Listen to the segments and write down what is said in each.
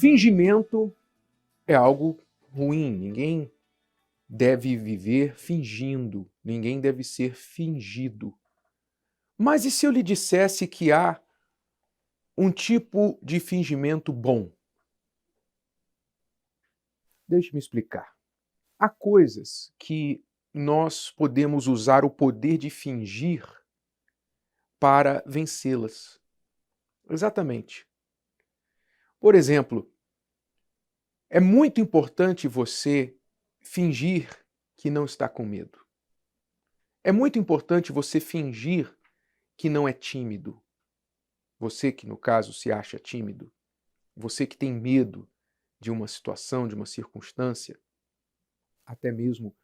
Fingimento é algo ruim, ninguém deve viver fingindo, ninguém deve ser fingido. Mas e se eu lhe dissesse que há um tipo de fingimento bom? Deixe-me explicar. Há coisas que nós podemos usar o poder de fingir para vencê-las. Exatamente. Por exemplo, é muito importante você fingir que não está com medo. É muito importante você fingir que não é tímido. Você que, no caso, se acha tímido. Você que tem medo de uma situação, de uma circunstância. Até mesmo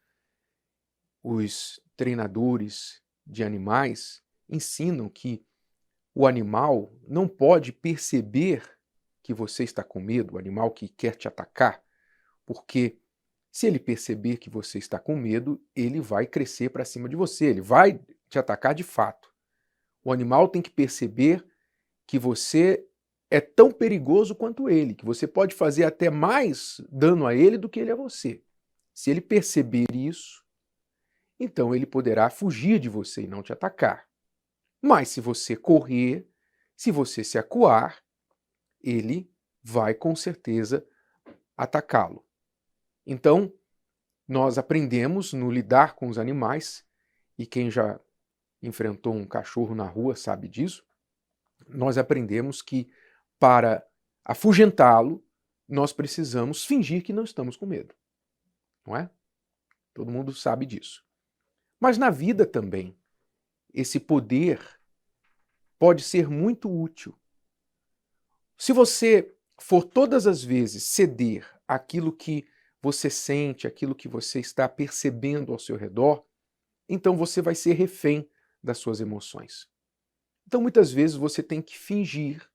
os treinadores de animais ensinam que o animal não pode perceber que você está com medo, o animal que quer te atacar, porque se ele perceber que você está com medo, ele vai crescer para cima de você, ele vai te atacar de fato. O animal tem que perceber que você é tão perigoso quanto ele, que você pode fazer até mais dano a ele do que ele a você. Se ele perceber isso, então ele poderá fugir de você e não te atacar. Mas se você correr, se você se acuar, ele vai com certeza atacá-lo. Então, nós aprendemos no lidar com os animais, e quem já enfrentou um cachorro na rua sabe disso, nós aprendemos que para afugentá-lo, nós precisamos fingir que não estamos com medo. Não é? Todo mundo sabe disso. Mas na vida também, esse poder pode ser muito útil. Se você for todas as vezes ceder àquilo que você sente, aquilo que você está percebendo ao seu redor, então você vai ser refém das suas emoções. Então muitas vezes você tem que fingir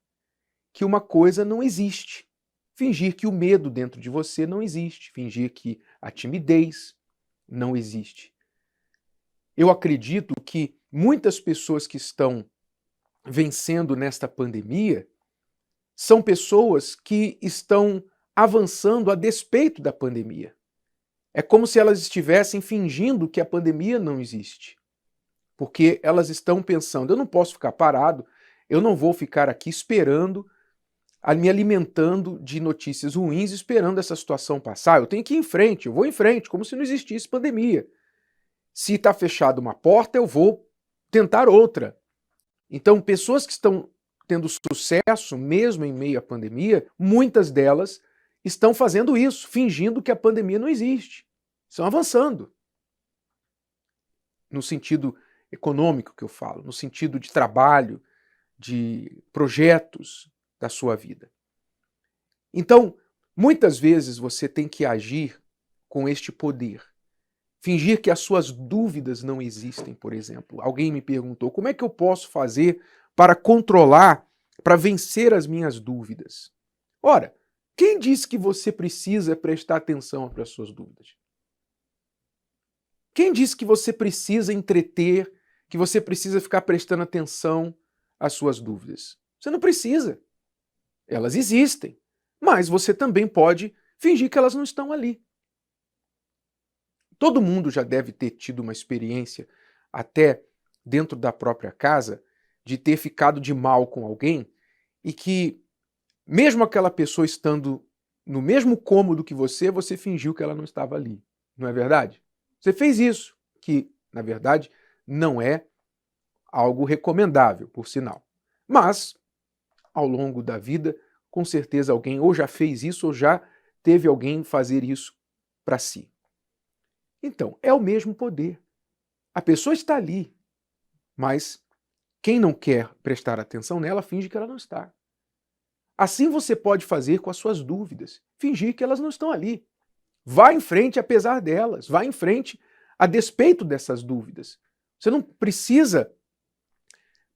que uma coisa não existe. Fingir que o medo dentro de você não existe. Fingir que a timidez não existe. Eu acredito que muitas pessoas que estão vencendo nesta pandemia são pessoas que estão avançando a despeito da pandemia. É como se elas estivessem fingindo que a pandemia não existe. Porque elas estão pensando, eu não posso ficar parado, eu não vou ficar aqui esperando, me alimentando de notícias ruins, esperando essa situação passar. Eu tenho que ir em frente, eu vou em frente, como se não existisse pandemia. Se está fechada uma porta, eu vou tentar outra. Então, pessoas que estão tendo sucesso, mesmo em meio à pandemia, muitas delas estão fazendo isso, fingindo que a pandemia não existe. Estão avançando. No sentido econômico que eu falo, no sentido de trabalho, de projetos da sua vida. Então, muitas vezes você tem que agir com este poder. Fingir que as suas dúvidas não existem, por exemplo. Alguém me perguntou, como é que eu posso fazer para controlar, para vencer as minhas dúvidas? Ora, quem disse que você precisa prestar atenção para as suas dúvidas? Quem disse que você precisa entreter, que você precisa ficar prestando atenção às suas dúvidas? Você não precisa. Elas existem, mas você também pode fingir que elas não estão ali. Todo mundo já deve ter tido uma experiência, até dentro da própria casa, de ter ficado de mal com alguém e que, mesmo aquela pessoa estando no mesmo cômodo que você fingiu que ela não estava ali. Não é verdade? Você fez isso, que, na verdade, não é algo recomendável, por sinal. Mas, ao longo da vida, com certeza alguém ou já fez isso ou já teve alguém fazer isso para si. Então, é o mesmo poder. A pessoa está ali, mas quem não quer prestar atenção nela finge que ela não está. Assim você pode fazer com as suas dúvidas, fingir que elas não estão ali. Vá em frente apesar delas, vá em frente a despeito dessas dúvidas. Você não precisa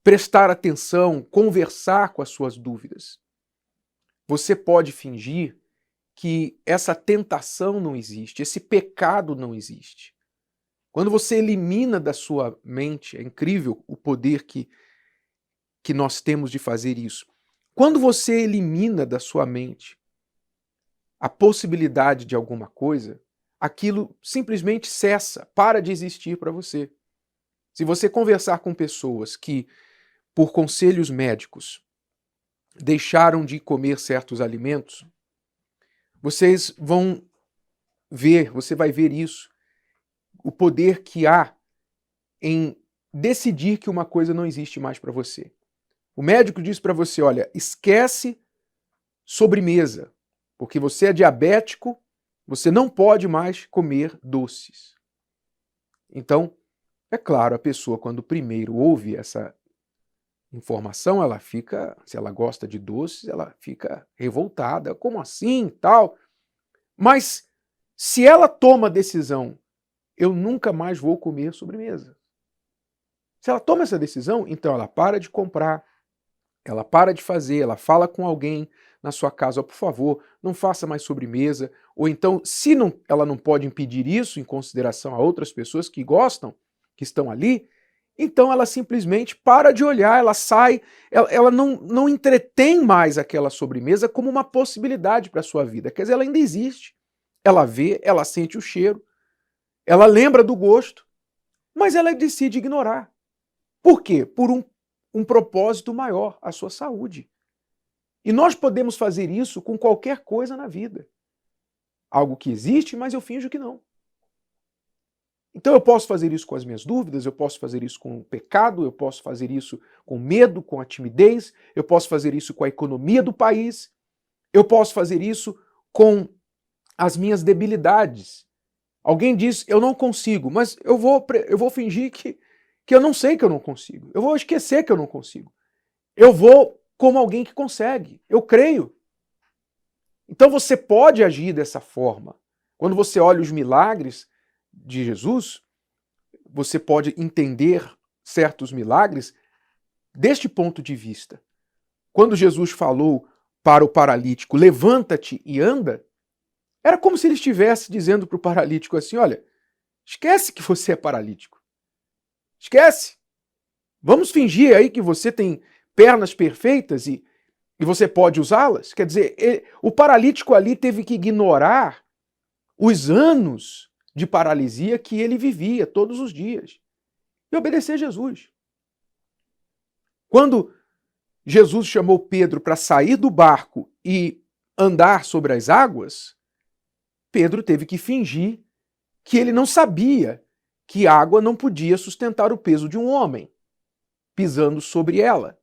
prestar atenção, conversar com as suas dúvidas. Você pode fingir que essa tentação não existe, esse pecado não existe. Quando você elimina da sua mente, é incrível o poder que nós temos de fazer isso. Quando você elimina da sua mente a possibilidade de alguma coisa, aquilo simplesmente cessa, para de existir para você. Se você conversar com pessoas que, por conselhos médicos, deixaram de comer certos alimentos, vocês vão ver, você vai ver isso, o poder que há em decidir que uma coisa não existe mais para você. O médico diz para você, olha, esquece sobremesa, porque você é diabético, você não pode mais comer doces. Então, é claro, a pessoa, quando primeiro ouve essa informação, ela fica, se ela gosta de doces, ela fica revoltada, como assim, tal? Mas se ela toma a decisão, eu nunca mais vou comer sobremesa. Se ela toma essa decisão, então ela para de comprar, ela para de fazer, ela fala com alguém na sua casa, por favor, não faça mais sobremesa, ou então, se não, ela não pode impedir isso em consideração a outras pessoas que gostam, que estão ali, então ela simplesmente para de olhar, ela sai, ela não entretém mais aquela sobremesa como uma possibilidade para a sua vida, quer dizer, ela ainda existe. Ela vê, ela sente o cheiro, ela lembra do gosto, mas ela decide ignorar. Por quê? Por um propósito maior, a sua saúde. E nós podemos fazer isso com qualquer coisa na vida. Algo que existe, mas eu finjo que não. Então eu posso fazer isso com as minhas dúvidas, eu posso fazer isso com o pecado, eu posso fazer isso com medo, com a timidez, eu posso fazer isso com a economia do país, eu posso fazer isso com as minhas debilidades. Alguém diz, eu não consigo, mas eu vou fingir que eu não sei que eu não consigo. Eu vou esquecer que eu não consigo. Eu vou como alguém que consegue. Eu creio. Então você pode agir dessa forma. Quando você olha os milagres de Jesus, você pode entender certos milagres deste ponto de vista. Quando Jesus falou para o paralítico, levanta-te e anda, era como se ele estivesse dizendo para o paralítico assim, olha, esquece que você é paralítico. Esquece. Vamos fingir aí que você tem pernas perfeitas e você pode usá-las? Quer dizer, o paralítico ali teve que ignorar os anos de paralisia que ele vivia todos os dias e obedecer a Jesus. Quando Jesus chamou Pedro para sair do barco e andar sobre as águas, Pedro teve que fingir que ele não sabia que água não podia sustentar o peso de um homem, pisando sobre ela.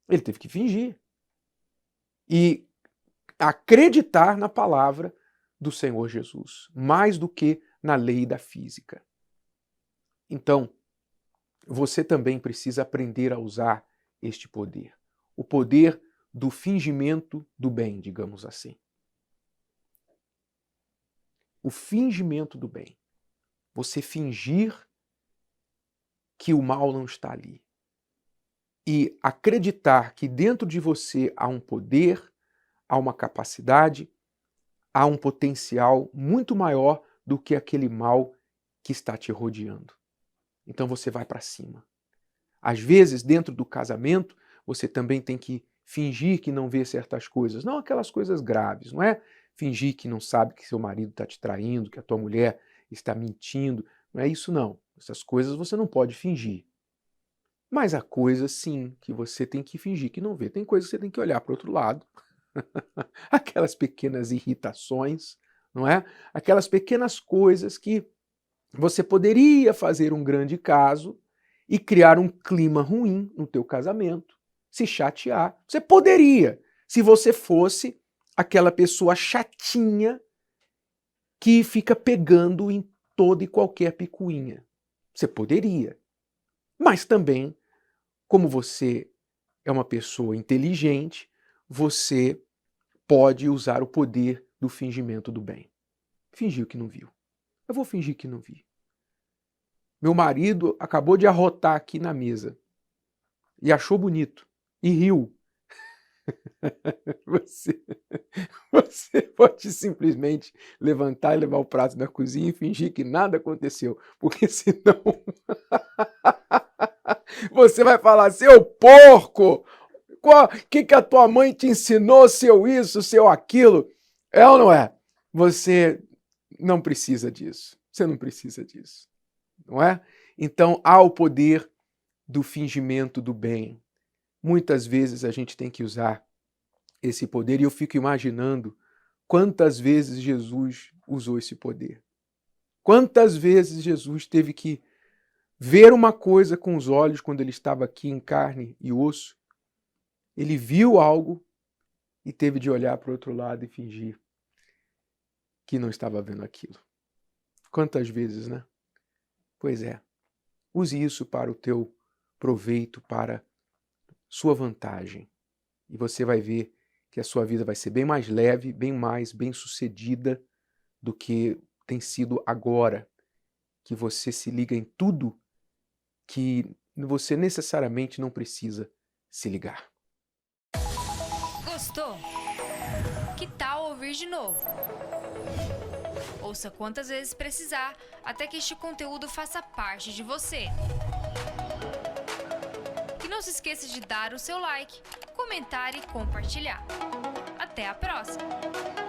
Ele teve que fingir. E acreditar na palavra do Senhor Jesus, mais do que na lei da física. Então, você também precisa aprender a usar este poder. O poder do fingimento do bem, digamos assim. O fingimento do bem. Você fingir que o mal não está ali. E acreditar que dentro de você há um poder, há uma capacidade, há um potencial muito maior do que aquele mal que está te rodeando. Então você vai para cima. Às vezes, dentro do casamento, você também tem que fingir que não vê certas coisas. Não aquelas coisas graves, não é fingir que não sabe que seu marido está te traindo, que a tua mulher está mentindo. Não é isso não. Essas coisas você não pode fingir. Mas há coisas, sim, que você tem que fingir que não vê. Tem coisas que você tem que olhar para o outro lado. Aquelas pequenas irritações, não é? Aquelas pequenas coisas que você poderia fazer um grande caso e criar um clima ruim no teu casamento, se chatear. Você poderia, se você fosse aquela pessoa chatinha que fica pegando em toda e qualquer picuinha. Você poderia. Mas também, como você é uma pessoa inteligente, você pode usar o poder do fingimento do bem. Fingiu que não viu. Eu vou fingir que não vi. Meu marido acabou de arrotar aqui na mesa e achou bonito e riu. Você pode simplesmente levantar e levar o prato na cozinha e fingir que nada aconteceu, porque senão você vai falar, seu porco, o que a tua mãe te ensinou, seu isso, seu aquilo? É ou não é? Você não precisa disso. Você não precisa disso. Não é? Então, há o poder do fingimento do bem. Muitas vezes a gente tem que usar esse poder e eu fico imaginando quantas vezes Jesus usou esse poder. Quantas vezes Jesus teve que ver uma coisa com os olhos quando ele estava aqui em carne e osso. Ele viu algo e teve de olhar para o outro lado e fingir que não estava vendo aquilo. Quantas vezes, né? Pois é. Use isso para o teu proveito, para sua vantagem. E você vai ver que a sua vida vai ser bem mais leve, bem mais bem-sucedida do que tem sido agora, que você se liga em tudo que você necessariamente não precisa se ligar. Gostou? Que tal ouvir de novo? Ouça quantas vezes precisar, até que este conteúdo faça parte de você. E não se esqueça de dar o seu like, comentar e compartilhar. Até a próxima!